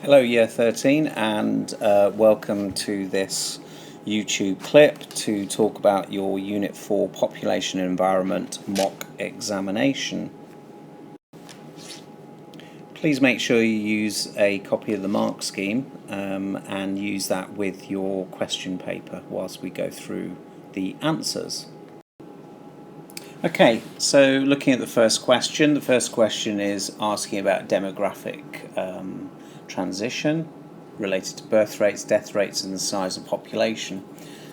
Hello Year 13 and welcome to this YouTube clip to talk about your Unit 4 Population and Environment mock examination. Please make sure you use a copy of the mark scheme and use that with your question paper whilst we go through the answers. Okay, so looking at the first question is asking about demographic transition related to birth rates, death rates and the size of population.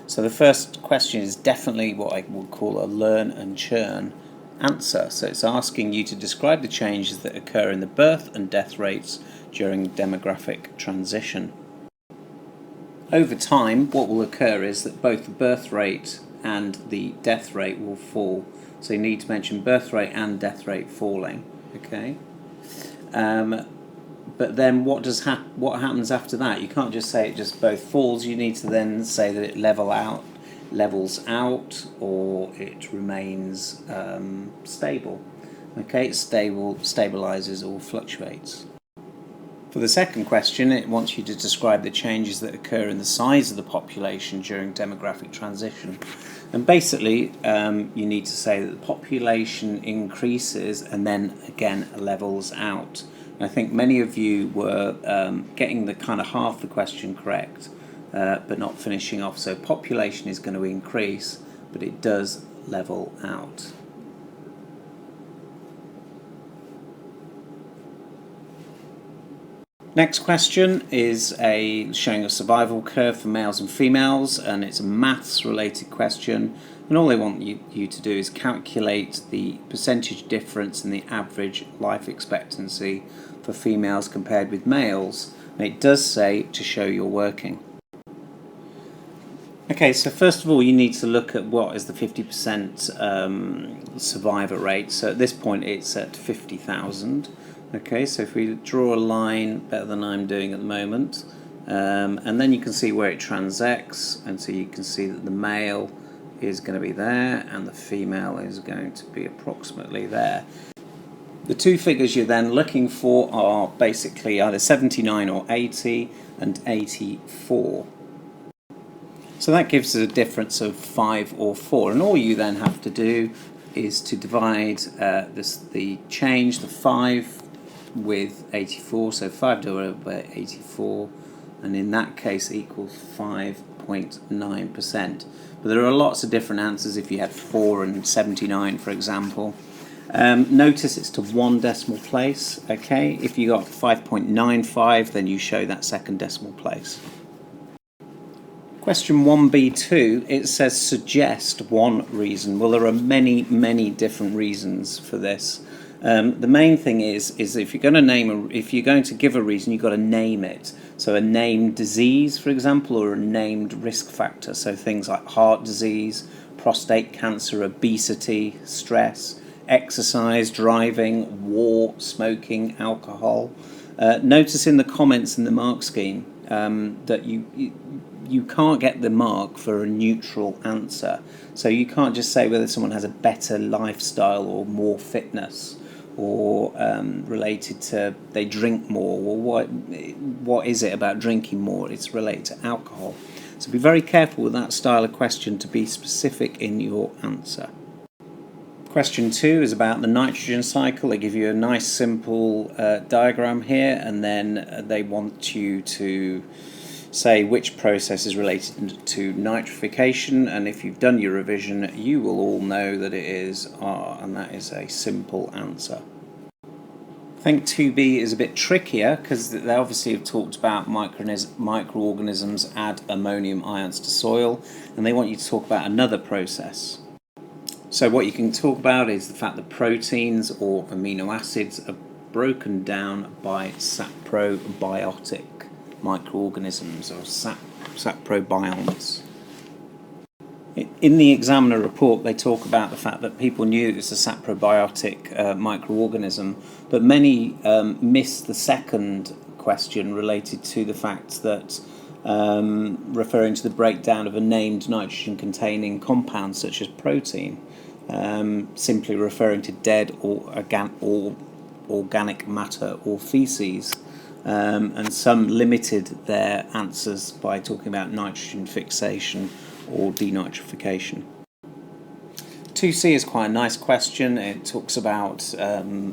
So the first question is definitely what I would call a learn and churn answer. So it's asking you to describe the changes that occur in the birth and death rates during demographic transition. Over time, what will occur is that both the birth rate and the death rate will fall. So you need to mention birth rate and death rate falling. Okay. But then what happens after that? You can't just say it just both falls. You need to then say that it levels out, or it remains stable. Okay, it stabilizes or fluctuates. For the second question, it wants you to describe the changes that occur in the size of the population during demographic transition. And basically, you need to say that the population increases and then again levels out. I think many of you were getting the kind of half the question correct, but not finishing off. So population is going to increase, but it does level out. Next question is showing a survival curve for males and females, and it's a maths related question. And all they want you to do is calculate the percentage difference in the average life expectancy for females compared with males. And it does say to show you're working. Okay, so first of all you need to look at what is the 50% survivor rate. So at this point it's at 50,000. Okay, so if we draw a line better than I'm doing at the moment, and then you can see where it transects, and so you can see that the male is going to be there and the female is going to be approximately there. The two figures you're then looking for are basically either 79 or 80 and 84. So that gives us a difference of 5 or 4, and all you then have to do is to divide the 5 with 84, so 5 divided by 84, and in that case equals 5.9%. But there are lots of different answers if you had 4 and 79, for example. Notice it's to one decimal place. Okay, if you got 5.95, then you show that second decimal place. Question 1b2, it says suggest one reason. Well, there are many different reasons for this. The main thing is if you're going to give a reason, you've got to name it. So a named disease, for example, or a named risk factor. So things like heart disease, prostate cancer, obesity, stress, exercise, driving, war, smoking, alcohol. Notice in the comments in the mark scheme that you can't get the mark for a neutral answer. So you can't just say whether someone has a better lifestyle or more fitness, or related to they drink more, or what is it about drinking more? It's related to alcohol. So be very careful with that style of question to be specific in your answer. Question 2 is about the nitrogen cycle. They give you a nice simple diagram here, and then they want you to say which process is related to nitrification, and if you've done your revision you will all know that it is R, and that is a simple answer. I think 2b is a bit trickier because they obviously have talked about microorganisms add ammonium ions to soil, and they want you to talk about another process. So what you can talk about is the fact that proteins or amino acids are broken down by saprobiotic microorganisms or saprobionts. In the examiner report they talk about the fact that people knew it was a saprobiotic microorganism, but many missed the second question related to the fact that referring to the breakdown of a named nitrogen containing compound such as protein, simply referring to dead or organic matter or feces. and some limited their answers by talking about nitrogen fixation or denitrification. 2C is quite a nice question. It talks about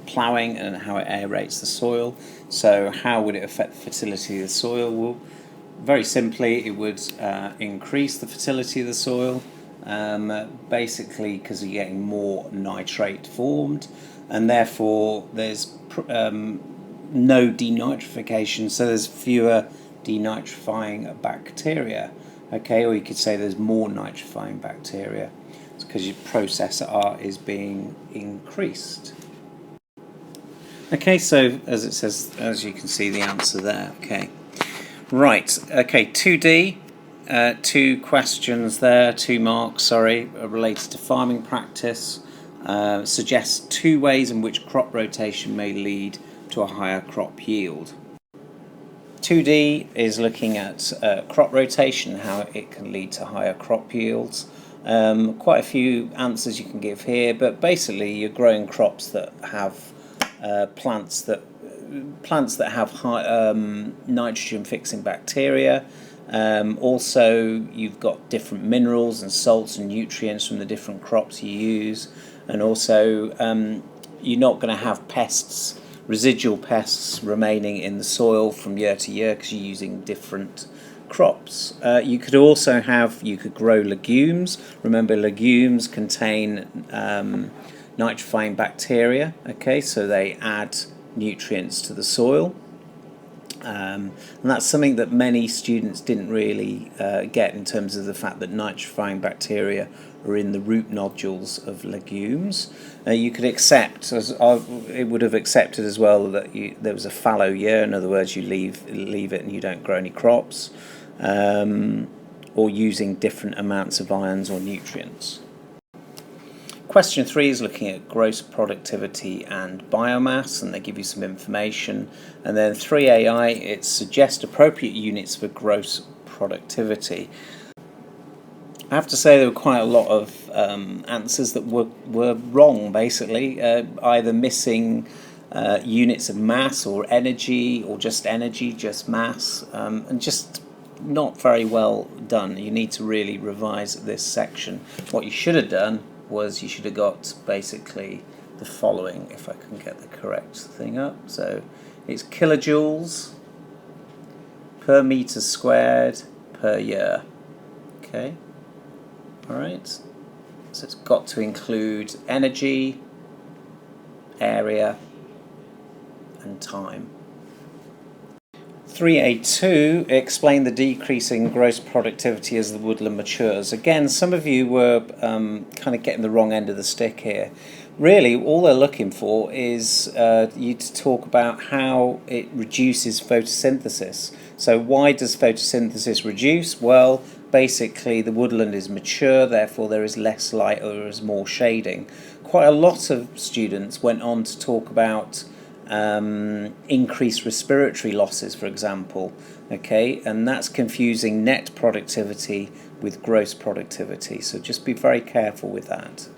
ploughing and how it aerates the soil. So how would it affect the fertility of the soil? Well, very simply, it would increase the fertility of the soil, basically because you're getting more nitrate formed, and therefore there's no denitrification, so there's fewer denitrifying bacteria. Okay, or you could say there's more nitrifying bacteria. It's because your process R is being increased. Okay, so as it says, as you can see, the answer there. Okay, right. Okay, 2D. 2 questions there, 2 marks, sorry, related to farming practice. Suggests 2 ways in which crop rotation may lead to a higher crop yield. 2D is looking at crop rotation, how it can lead to higher crop yields. Quite a few answers you can give here, but basically you're growing crops that have plants that have high nitrogen fixing bacteria. Also, you've got different minerals and salts and nutrients from the different crops you use, and also you're not going to have pests, residual pests remaining in the soil from year to year because you're using different crops. You could also grow legumes. Remember, legumes contain nitrifying bacteria. Okay, so they add nutrients to the soil. And that's something that many students didn't really get in terms of the fact that nitrifying bacteria are in the root nodules of legumes. You could accept, as it would have accepted as well, that there was a fallow year. In other words, you leave it and you don't grow any crops, or using different amounts of ions or nutrients. Question 3 is looking at gross productivity and biomass, and they give you some information. And then 3AI, it suggests appropriate units for gross productivity. I have to say there were quite a lot of answers that were wrong, basically, either missing units of mass or energy, or just energy, just mass, and just not very well done. You need to really revise this section. What you should have done was you should have got basically the following, if I can get the correct thing up. So it's kilojoules per meter squared per year. Okay, all right. So it's got to include energy, area, and time. 3A2, explain the decrease in gross productivity as the woodland matures. Again, some of you were kind of getting the wrong end of the stick here. Really, all they're looking for is you to talk about how it reduces photosynthesis. So why does photosynthesis reduce? Well, basically the woodland is mature, therefore there is less light or there is more shading. Quite a lot of students went on to talk about increased respiratory losses, for example, okay, and that's confusing net productivity with gross productivity, so just be very careful with that.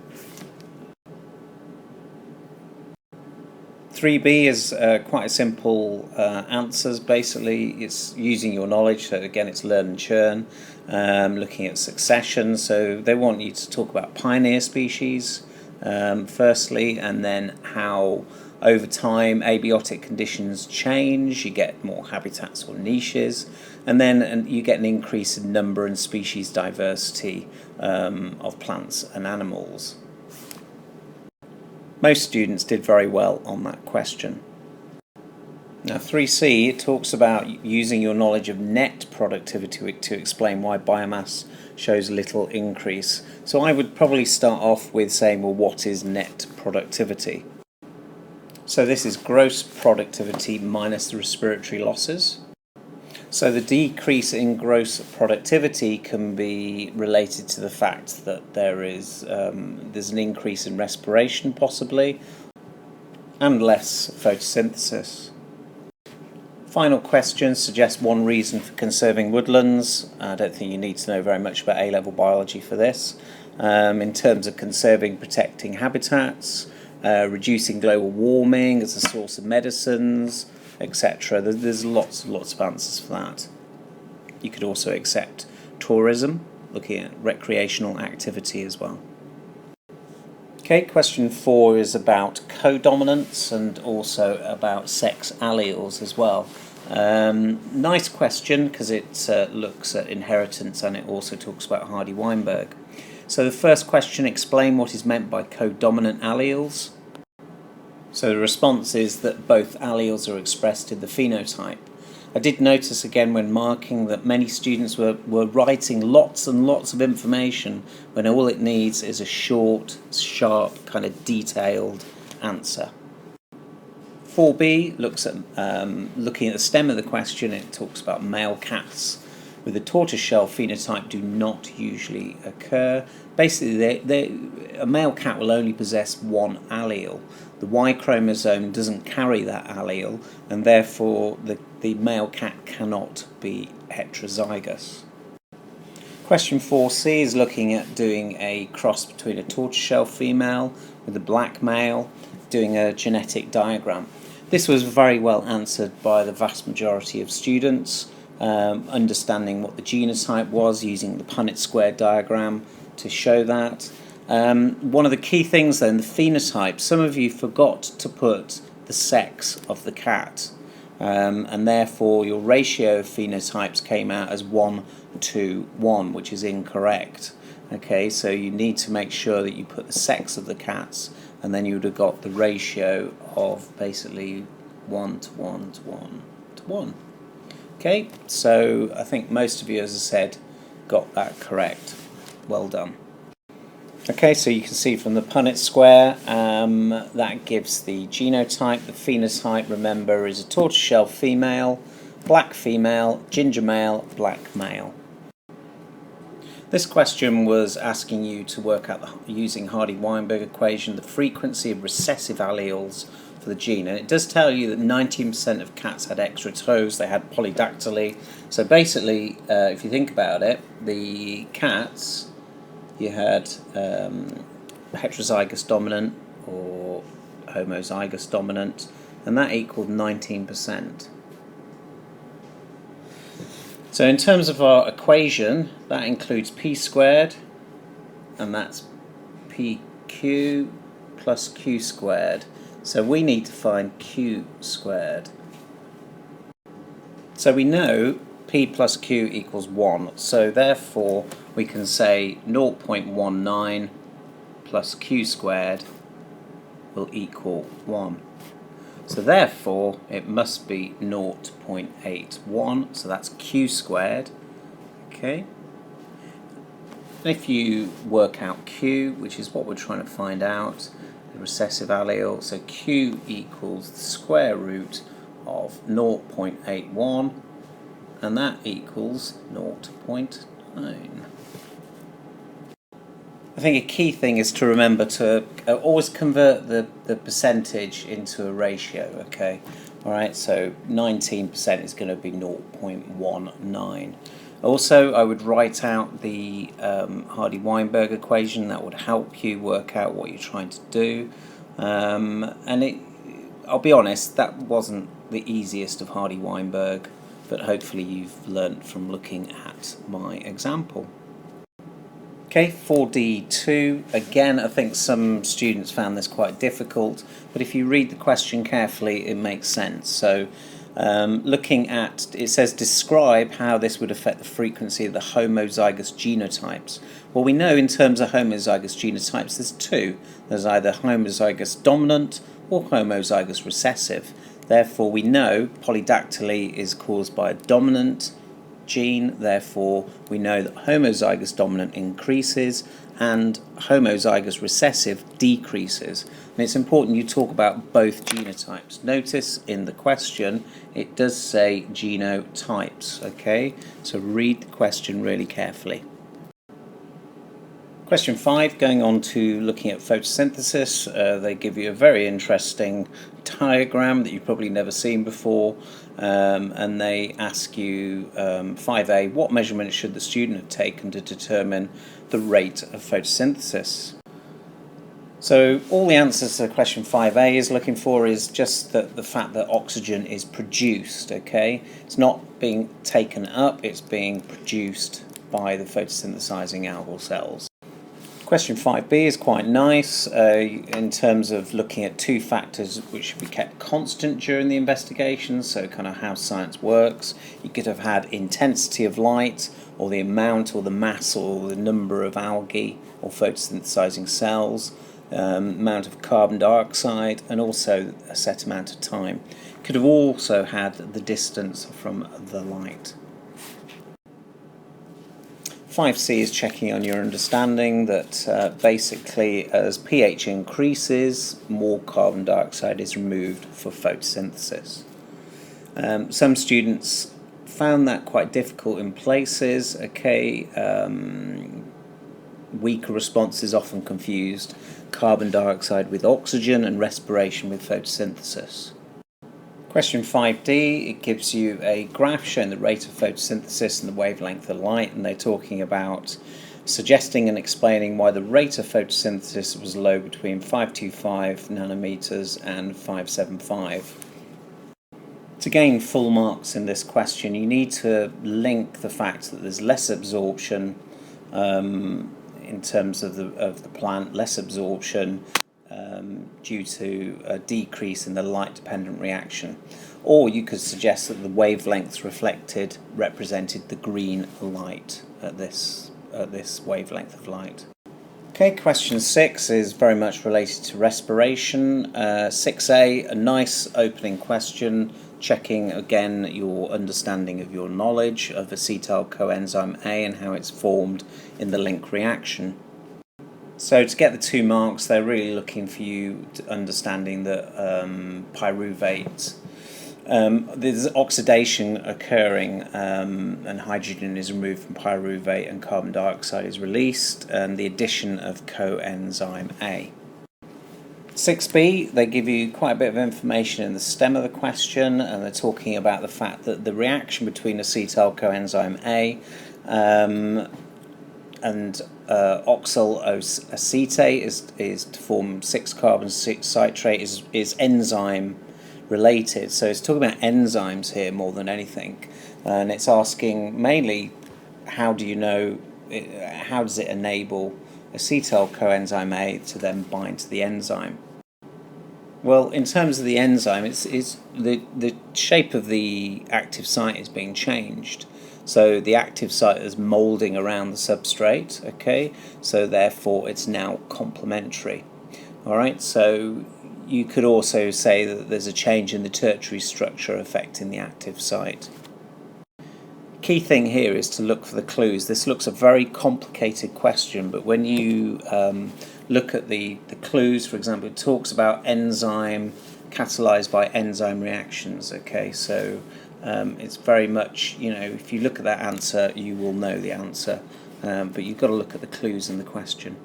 3B is quite a simple answers. Basically, it's using your knowledge, so again it's learn and churn, looking at succession, so they want you to talk about pioneer species firstly, and then how over time abiotic conditions change, you get more habitats or niches, and then you get an increase in number and species diversity of plants and animals. Most students did very well on that question. Now 3C, it talks about using your knowledge of net productivity to explain why biomass shows little increase. So I would probably start off with saying, well, what is net productivity? So this is gross productivity minus the respiratory losses. So the decrease in gross productivity can be related to the fact that there's an increase in respiration possibly, and less photosynthesis. Final question suggests one reason for conserving woodlands. I don't think you need to know very much about A-level biology for this. In terms of conserving, protecting habitats, reducing global warming as a source of medicines, etc. There's lots and lots of answers for that. You could also accept tourism, looking at recreational activity as well. Okay, question 4 is about codominance and also about sex alleles as well. Nice question because it looks at inheritance and it also talks about Hardy-Weinberg. So the first question, explain what is meant by codominant alleles. So the response is that both alleles are expressed in the phenotype. I did notice again when marking that many students were writing lots and lots of information when all it needs is a short, sharp, kind of detailed answer. 4b looks at looking at the stem of the question. It talks about male cats with a tortoiseshell phenotype do not usually occur. Basically, a male cat will only possess one allele. The Y chromosome doesn't carry that allele, and therefore the male cat cannot be heterozygous. Question 4c is looking at doing a cross between a tortoiseshell female with a black male, doing a genetic diagram. This was very well answered by the vast majority of students, understanding what the genotype was, using the Punnett square diagram to show that. One of the key things then, the phenotype, some of you forgot to put the sex of the cat, and therefore your ratio of phenotypes came out as 1:1, which is incorrect. Okay, so you need to make sure that you put the sex of the cats, and then you would have got the ratio of basically 1:1:1:1. Okay, so I think most of you, as I said, got that correct. Well done. Okay, so you can see from the Punnett square, that gives the genotype. The phenotype, remember, is a tortoiseshell female, black female, ginger male, black male. This question was asking you to work out, using Hardy-Weinberg equation, the frequency of recessive alleles for the gene. And it does tell you that 19% of cats had extra toes, they had polydactyly. So basically, if you think about it, the cats, you had heterozygous dominant or homozygous dominant, and that equaled 19%. So in terms of our equation, that includes p squared, and that's pq plus q squared. So we need to find q squared. So we know p plus q equals 1, so therefore we can say 0.19 plus q squared will equal 1. So therefore it must be 0.81, so that's q squared. Okay. And if you work out q, which is what we're trying to find out, the recessive allele, so q equals the square root of 0.81, and that equals 0.9. I think a key thing is to remember to always convert the percentage into a ratio, okay? Alright, so 19% is going to be 0.19. Also, I would write out the Hardy-Weinberg equation. That would help you work out what you're trying to do. I'll be honest, that wasn't the easiest of Hardy-Weinberg, but hopefully you've learnt from looking at my example. Okay, 4D2, again I think some students found this quite difficult, but if you read the question carefully it makes sense. So looking at, it says describe how this would affect the frequency of the homozygous genotypes. Well, we know in terms of homozygous genotypes there's two. There's either homozygous dominant or homozygous recessive. Therefore we know polydactyly is caused by a dominant gene, therefore we know that homozygous dominant increases and homozygous recessive decreases. And it's important you talk about both genotypes. Notice in the question it does say genotypes, okay? So read the question really carefully. Question 5, going on to looking at photosynthesis, they give you a very interesting diagram that you've probably never seen before, and they ask you, 5a, what measurements should the student have taken to determine the rate of photosynthesis? So all the answers to question 5a is looking for is just the fact that oxygen is produced, okay? It's not being taken up, it's being produced by the photosynthesizing algal cells. Question 5b is quite nice in terms of looking at two factors which should be kept constant during the investigation, so kind of how science works. You could have had intensity of light, or the amount or the mass or the number of algae or photosynthesizing cells, amount of carbon dioxide, and also a set amount of time. Could have also had the distance from the light. 5c is checking on your understanding that basically as pH increases, more carbon dioxide is removed for photosynthesis. Some students found that quite difficult in places, okay. Weaker responses often confused carbon dioxide with oxygen and respiration with photosynthesis. Question 5d, it gives you a graph showing the rate of photosynthesis and the wavelength of light, and they're talking about suggesting and explaining why the rate of photosynthesis was low between 525 nanometers and 575. To gain full marks in this question, you need to link the fact that there's less absorption in terms of the plant, less absorption due to a decrease in the light-dependent reaction. Or you could suggest that the wavelengths reflected represented the green light at this wavelength of light. Okay, question 6 is very much related to respiration. 6a, a nice opening question, checking again your understanding of your knowledge of acetyl coenzyme A and how it's formed in the link reaction. So to get the 2 marks, they're really looking for you to understanding that pyruvate, there's oxidation occurring and hydrogen is removed from pyruvate and carbon dioxide is released, and the addition of coenzyme A. 6b, they give you quite a bit of information in the stem of the question, and they're talking about the fact that the reaction between acetyl coenzyme A and oxyl acetate is to form 6-carbon citrate is enzyme related. So it's talking about enzymes here more than anything, and it's asking mainly how do you know how does it enable acetyl coenzyme A to then bind to the enzyme. Well, in terms of the enzyme, it's the shape of the active site is being changed. So the active site is moulding around the substrate, okay? So therefore it's now complementary. Alright, so you could also say that there's a change in the tertiary structure affecting the active site. Key thing here is to look for the clues. This looks a very complicated question, but when you look at the clues, for example, it talks about enzyme catalyzed by enzyme reactions, okay? So it's very much, you know, if you look at that answer, you will know the answer, but you've got to look at the clues in the question.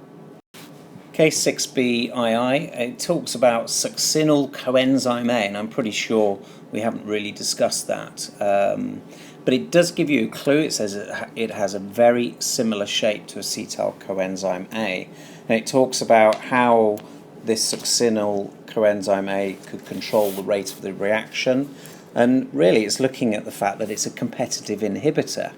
Case 6b II, it talks about succinyl coenzyme A, and I'm pretty sure we haven't really discussed that, but it does give you a clue. It says it has a very similar shape to acetyl coenzyme A, and it talks about how this succinyl coenzyme A could control the rate of the reaction. And really it's looking at the fact that it's a competitive inhibitor.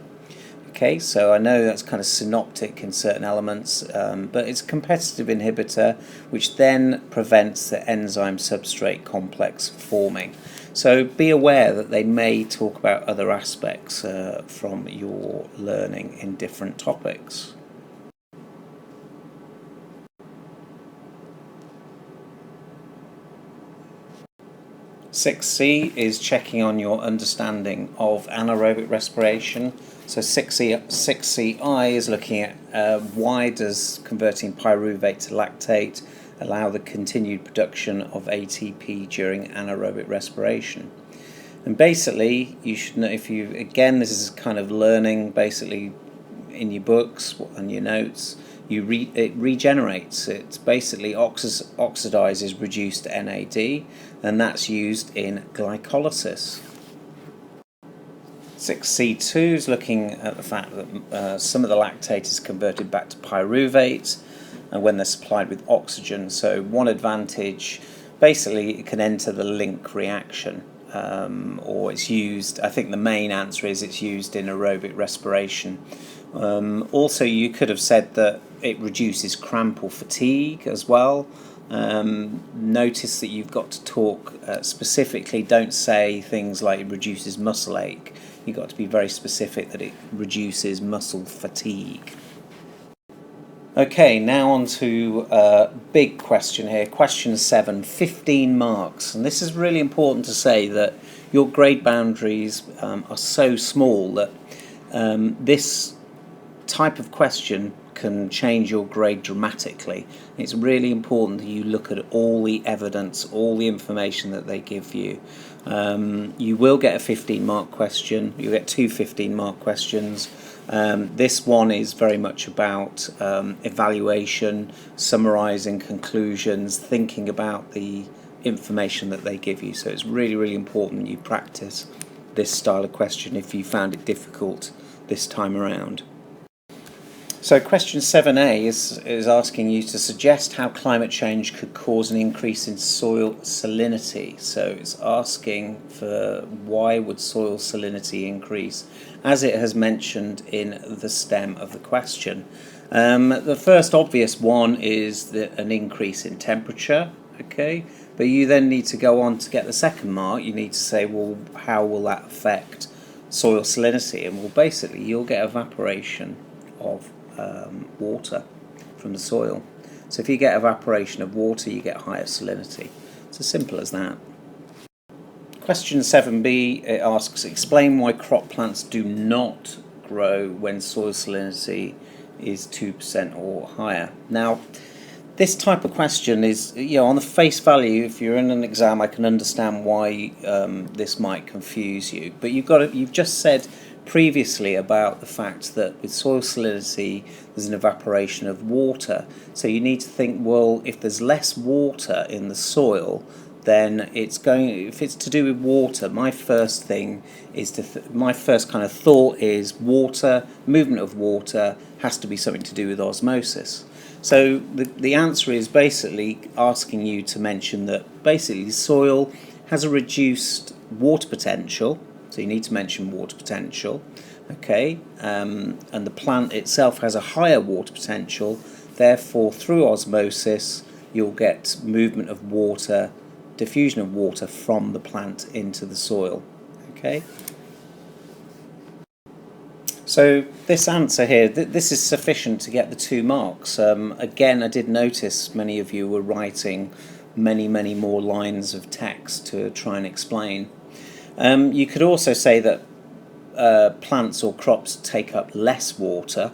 Okay, so I know that's kind of synoptic in certain elements, but it's a competitive inhibitor which then prevents the enzyme substrate complex forming. So be aware that they may talk about other aspects from your learning in different topics. Six C is checking on your understanding of anaerobic respiration. So 6CI is looking at why does converting pyruvate to lactate allow the continued production of ATP during anaerobic respiration. And basically, you should know, if you, again, this is kind of learning basically in your books and your notes, it regenerates. It basically oxidizes reduced NAD, and that's used in glycolysis. 6C2 is looking at the fact that some of the lactate is converted back to pyruvate, when they're supplied with oxygen. So one advantage, basically it can enter the link reaction, or it's used, I think the main answer is it's used in aerobic respiration. Also you could have said that it reduces cramp or fatigue as well. Notice that you've got to talk specifically, don't say things like it reduces muscle ache. You've got to be very specific that it reduces muscle fatigue. Okay, now on to a big question here. Question 7, 15 marks. And this is really important to say that your grade boundaries are so small that this type of question can change your grade dramatically. It's really important that you look at all the evidence, all the information that they give you. You will get a 15-mark question. You'll get two 15-mark questions. This one is very much about evaluation, summarising conclusions, thinking about the information that they give you. So it's really, really important you practice this style of question if you found it difficult this time around. So question 7a is asking you to suggest how climate change could cause an increase in soil salinity. So it's asking for why would soil salinity increase, as it has mentioned in the stem of the question. The first obvious one is an increase in temperature, okay? But you then need to go on to get the second mark. You need to say, well, how will that affect soil salinity? And well, basically you'll get evaporation of water from the soil. So if you get evaporation of water, you get higher salinity. It's as simple as that. Question 7b, it asks, explain why crop plants do not grow when soil salinity is 2% or higher. Now, this type of question is, on the face value, if you're in an exam, I can understand why this might confuse you. But you've just said previously about the fact that with soil salinity there's an evaporation of water, so you need to think, well, if there's less water in the soil, then if it's to do with water, my first thing is my first kind of thought is water, movement of water has to be something to do with osmosis. So the answer is basically asking you to mention that basically the soil has a reduced water potential. So you need to mention water potential, okay? And the plant itself has a higher water potential. Therefore, through osmosis, you'll get movement of water, diffusion of water from the plant into the soil, okay? So this answer here, this is sufficient to get the 2 marks. Again, I did notice many of you were writing many more lines of text to try and explain. You could also say that plants or crops take up less water,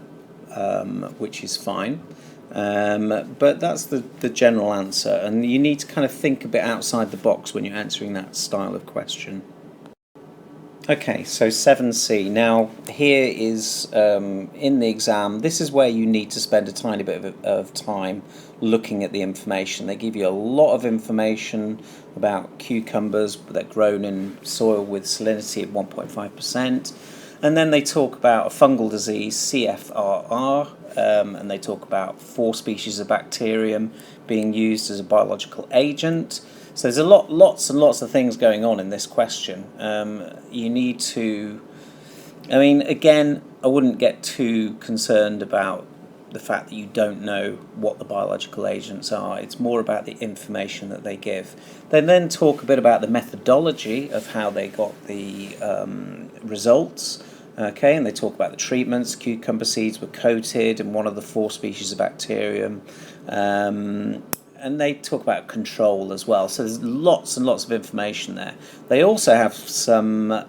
which is fine, but that's the general answer, and you need to kind of think a bit outside the box when you're answering that style of question. Okay, so 7c. Now here is, in the exam, this is where you need to spend a tiny bit of time looking at the information. They give you a lot of information about cucumbers that are grown in soil with salinity at 1.5%. And then they talk about a fungal disease, CFRR, and they talk about 4 species of bacterium being used as a biological agent. So there's lots and lots of things going on in this question. You need to, again, I wouldn't get too concerned about the fact that you don't know what the biological agents are. It's more about the information that they give. They then talk a bit about the methodology of how they got the results. Okay, and they talk about the treatments. Cucumber seeds were coated in one of the 4 species of bacterium. And they talk about control as well. So there's lots and lots of information there. They also have some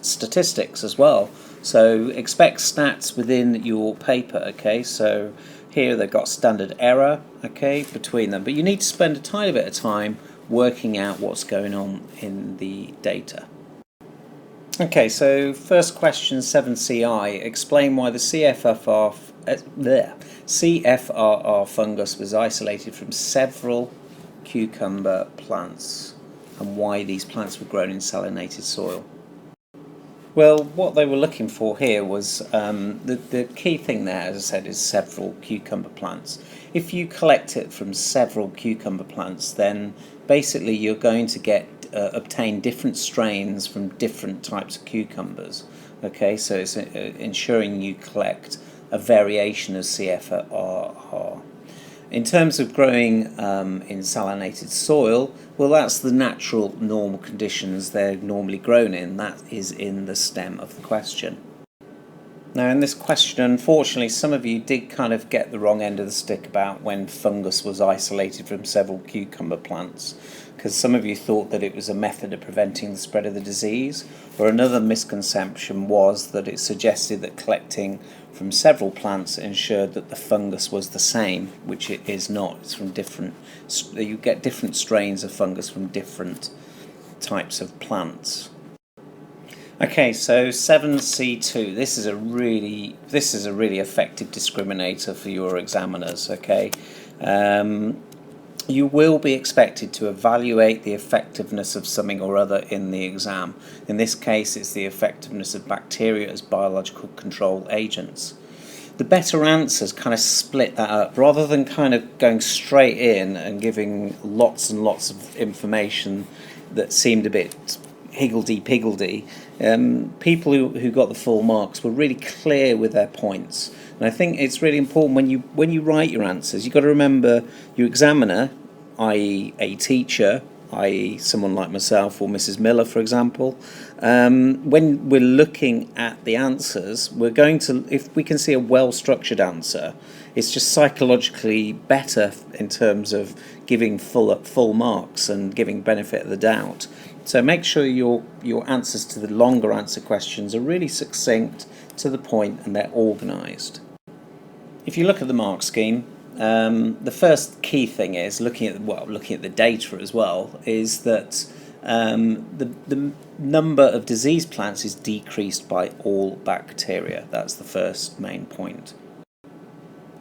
statistics as well. So expect stats within your paper, okay? So here they've got standard error, okay, between them. But you need to spend a tiny bit of time working out what's going on in the data. Okay, so first question 7CI, explain why the CFRR fungus was isolated from several cucumber plants and why these plants were grown in salinated soil. Well, what they were looking for here was the key thing there, as I said, is several cucumber plants. If you collect it from several cucumber plants, then basically you're going to obtain different strains from different types of cucumbers. Okay, so it's ensuring you collect a variation of CFR. In terms of growing in salinated soil, well, that's the natural normal conditions they're normally grown in. That is in the stem of the question. Now, in this question, unfortunately, some of you did kind of get the wrong end of the stick about when fungus was isolated from several cucumber plants, because some of you thought that it was a method of preventing the spread of the disease, or another misconception was that it suggested that collecting from several plants ensured that the fungus was the same, which it is not. It's from different, you get different strains of fungus from different types of plants. Okay, so 7C2. This is a really effective discriminator for your examiners. Okay, you will be expected to evaluate the effectiveness of something or other in the exam. In this case, it's the effectiveness of bacteria as biological control agents. The better answers kind of split that up, rather than kind of going straight in and giving lots and lots of information that seemed a bit higgledy-piggledy. People who got the full marks were really clear with their points. And I think it's really important when you write your answers, you've got to remember your examiner, i.e. a teacher, i.e. someone like myself or Mrs. Miller, for example. When we're looking at the answers, we're going to, if we can see a well-structured answer, it's just psychologically better in terms of giving full marks and giving benefit of the doubt. So make sure your answers to the longer answer questions are really succinct, to the point, and they're organised. If you look at the mark scheme, the first key thing is looking at the data as well, is that the number of disease plants is decreased by all bacteria. That's the first main point.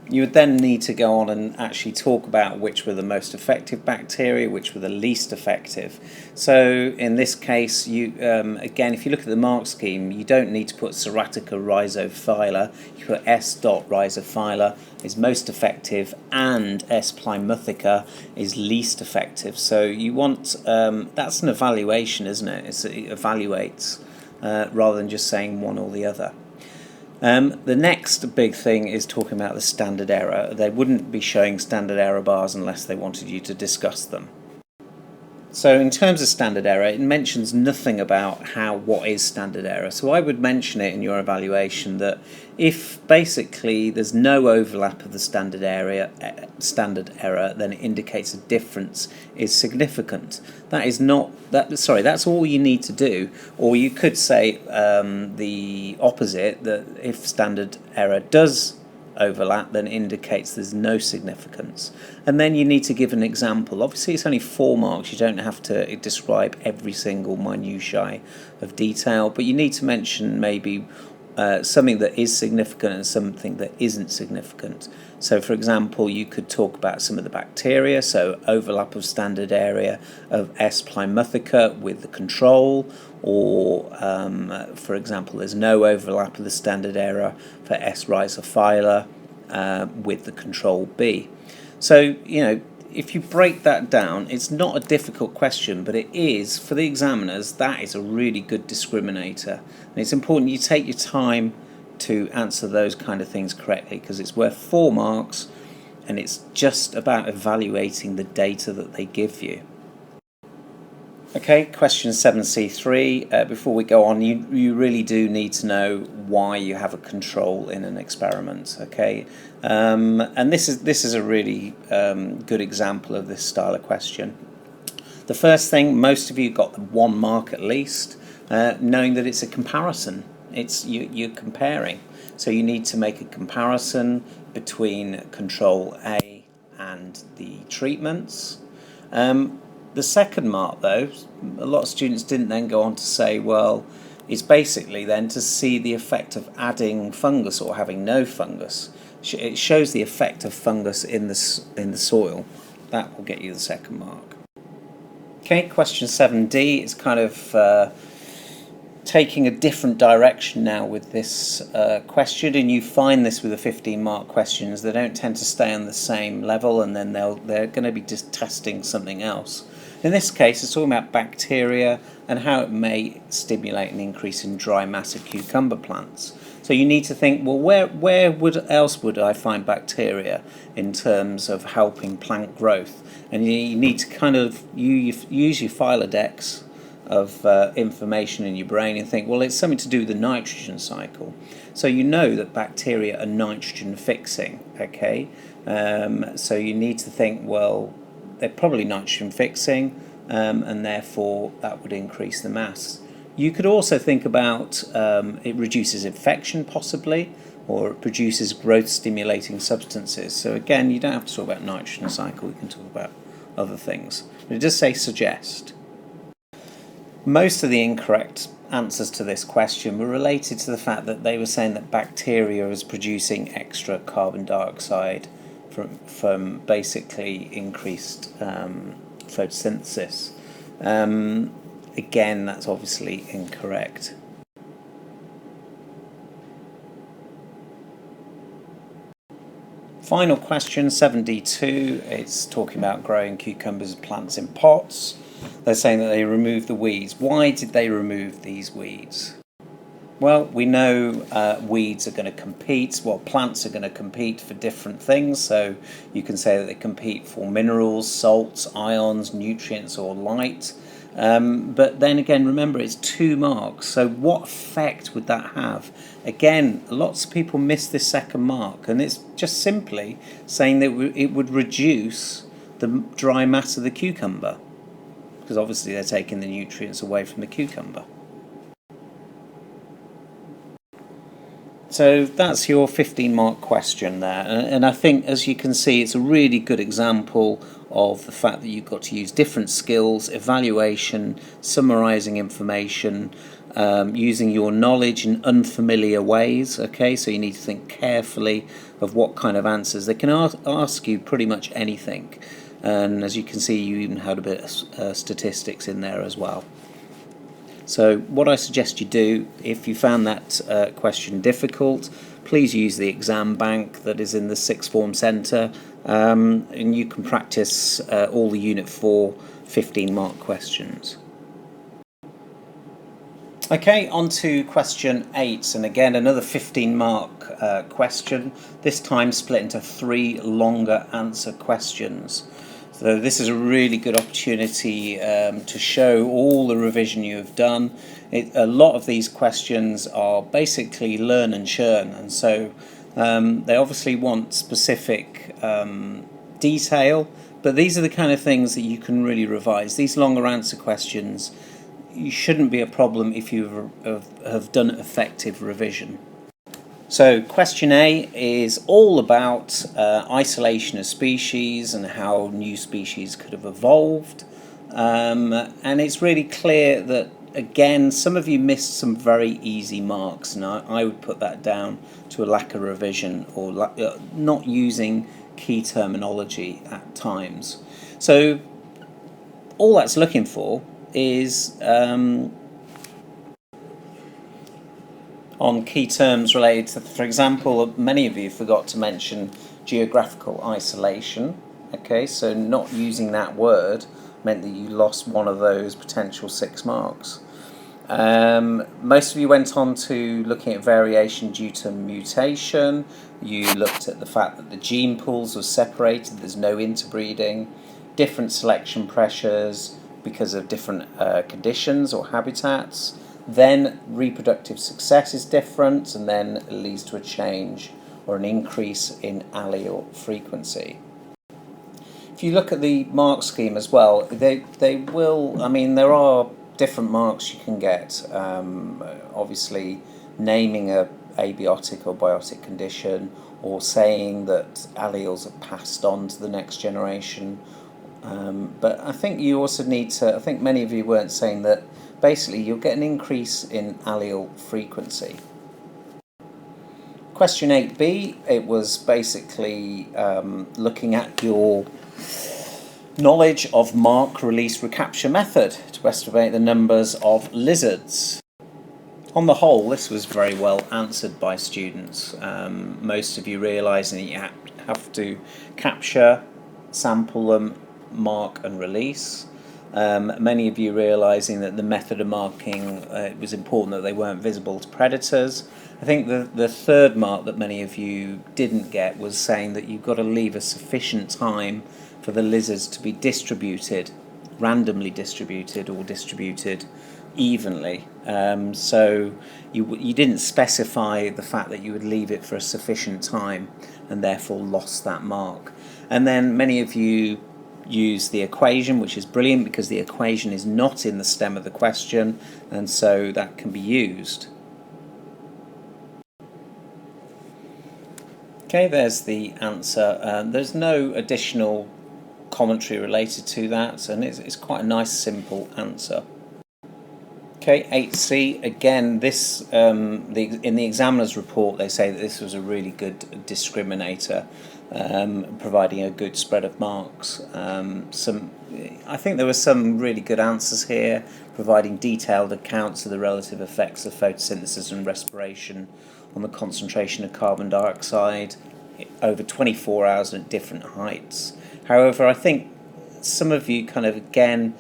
You would then need to go on and actually talk about which were the most effective bacteria, which were the least effective. So in this case, you again, if you look at the mark scheme, you don't need to put Serratica rhizophylla. You put S. rhizophylla is most effective and S. plymoutheca is least effective. So you want, that's an evaluation, isn't it? It evaluates rather than just saying one or the other. The next big thing is talking about the standard error. They wouldn't be showing standard error bars unless they wanted you to discuss them. So in terms of standard error, it mentions nothing about what is standard error. So I would mention it in your evaluation that if basically there's no overlap of the standard error, then it indicates a difference is significant. That's all you need to do. Or you could say the opposite, that if standard error does overlap, then indicates there's no significance. And then you need to give an example. Obviously it's only 4 marks, you don't have to describe every single minutiae of detail, but you need to mention maybe something that is significant and something that isn't significant. So for example, you could talk about some of the bacteria, so overlap of standard area of S. plymoutheca with the control, or for example, there's no overlap of the standard error for S. rhizophylla with the control B. So, if you break that down, it's not a difficult question, but it is, for the examiners, that is a really good discriminator. And it's important you take your time to answer those kind of things correctly, because it's worth 4 marks, and it's just about evaluating the data that they give you. Okay, question 7C3. Before we go on, you really do need to know why you have a control in an experiment. Okay, and this is a really good example of this style of question. The first thing, most of you got the 1 mark at least, knowing that it's a comparison. You're comparing, so you need to make a comparison between control A and the treatments. The second mark, though, a lot of students didn't then go on to say, well, it's basically then to see the effect of adding fungus or having no fungus. It shows the effect of fungus in the soil. That will get you the second mark. Okay, question 7D is kind of taking a different direction now with this question, and you find this with the 15-mark questions. They don't tend to stay on the same level, and then they're going to be just testing something else. In this case, it's talking about bacteria and how it may stimulate an increase in dry matter cucumber plants. So you need to think, well, where else would I find bacteria in terms of helping plant growth? And you need to kind of use your Philodex of information in your brain and think, well, it's something to do with the nitrogen cycle. So you know that bacteria are nitrogen fixing, okay? So you need to think, well, they're probably nitrogen fixing, and therefore that would increase the mass. You could also think about it reduces infection possibly, or it produces growth stimulating substances. So again, you don't have to talk about nitrogen cycle, we can talk about other things. But it does say suggest. Most of the incorrect answers to this question were related to the fact that they were saying that bacteria is producing extra carbon dioxide from basically increased photosynthesis. Again, that's obviously incorrect. Final question, 7D2, it's talking about growing cucumbers and plants in pots. They're saying that they remove the weeds. Why did they remove these weeds? Well, we know weeds are going to compete, well, plants are going to compete for different things, so you can say that they compete for minerals, salts, ions, nutrients or light. But then again, remember, it's 2 marks, so what effect would that have? Again, lots of people miss this second mark, and it's just simply saying that it would reduce the dry mass of the cucumber, because obviously they're taking the nutrients away from the cucumber. So that's your 15-mark question there, and I think, as you can see, it's a really good example of the fact that you've got to use different skills, evaluation, summarising information, using your knowledge in unfamiliar ways, okay, so you need to think carefully of what kind of answers. They can ask you pretty much anything, and as you can see, you even had a bit of statistics in there as well. So what I suggest you do, if you found that question difficult, please use the exam bank that is in the Sixth Form Centre, and you can practice all the Unit 4 15-mark questions. Okay, on to question 8, and again another 15-mark question, this time split into 3 longer answer questions. So this is a really good opportunity to show all the revision you have done. A lot of these questions are basically learn and churn, and so they obviously want specific detail, but these are the kind of things that you can really revise. These longer answer questions, you shouldn't be a problem if you have done effective revision. So question A is all about isolation of species and how new species could have evolved, and it's really clear that, again, some of you missed some very easy marks, and I would put that down to a lack of revision or not using key terminology at times. So all that's looking for is on key terms related to, for example, many of you forgot to mention geographical isolation. Okay, so not using that word meant that you lost one of those potential 6 marks. Most of you went on to looking at variation due to mutation. You looked at the fact that the gene pools were separated, there's no interbreeding, different selection pressures because of different conditions or habitats. Then reproductive success is different, and then it leads to a change or an increase in allele frequency. If you look at the mark scheme as well, they will, I mean, there are different marks you can get. Obviously, naming a abiotic or biotic condition, or saying that alleles are passed on to the next generation. But I think you also need to, I think many of you weren't saying that basically you'll get an increase in allele frequency. Question 8b, it was basically looking at your knowledge of mark release recapture method to estimate the numbers of lizards. On the whole, this was very well answered by students. Most of you realising that you have to capture, sample them, mark and release. Many of you realising that the method of marking, it was important that they weren't visible to predators. I think the third mark that many of you didn't get was saying that you've got to leave a sufficient time for the lizards to be distributed, randomly distributed or distributed evenly. So you didn't specify the fact that you would leave it for a sufficient time and therefore lost that mark. And then many of you use the equation, which is brilliant because the equation is not in the stem of the question, and so that can be used. Okay, there's the answer. There's no additional commentary related to that, and it's quite a nice simple answer. Okay, 8C, again, this in the examiner's report they say that this was a really good discriminator, providing a good spread of marks. I think there were some really good answers here, providing detailed accounts of the relative effects of photosynthesis and respiration on the concentration of carbon dioxide over 24 hours and at different heights. However, I think some of you kind of, again,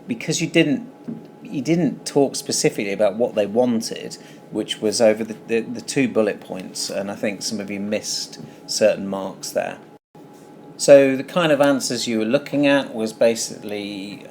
because you didn't talk specifically about what they wanted, which was over the 2 bullet points, and I think some of you missed certain marks there. So the kind of answers you were looking at was basically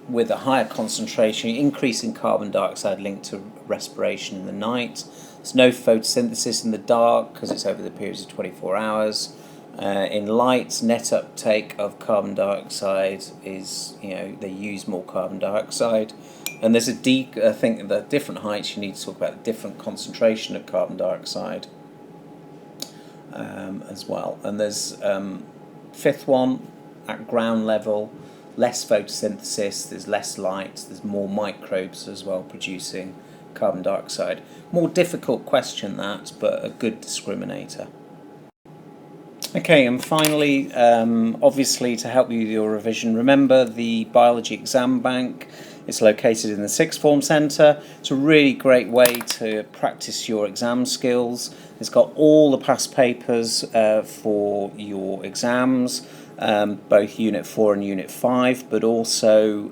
with a higher concentration, increase in carbon dioxide linked to respiration in the night. There's no photosynthesis in the dark because it's over the periods of 24 hours. In light, net uptake of carbon dioxide is, they use more carbon dioxide. And there's I think at different heights you need to talk about the different concentration of carbon dioxide as well. And there's fifth one, at ground level, less photosynthesis, there's less light, there's more microbes as well producing carbon dioxide. More difficult question that, but a good discriminator. Okay, and finally, obviously to help you with your revision, remember the Biology exam bank. It's located in the Sixth Form Centre. It's a really great way to practice your exam skills. It's got all the past papers for your exams, both Unit 4 and Unit 5, but also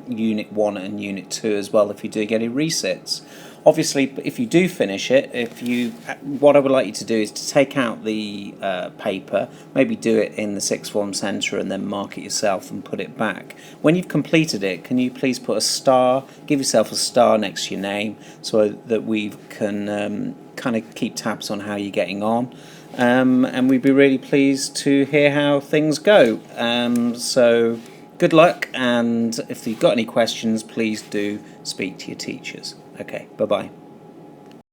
Unit 1 and Unit 2 as well if you do get any resits. Obviously, if you do finish it, what I would like you to do is to take out the paper, maybe do it in the Sixth Form Centre and then mark it yourself and put it back. When you've completed it, can you please put a star, give yourself a star next to your name so that we can kind of keep tabs on how you're getting on. And we'd be really pleased to hear how things go. So good luck, and if you've got any questions, please do speak to your teachers. Okay, bye-bye.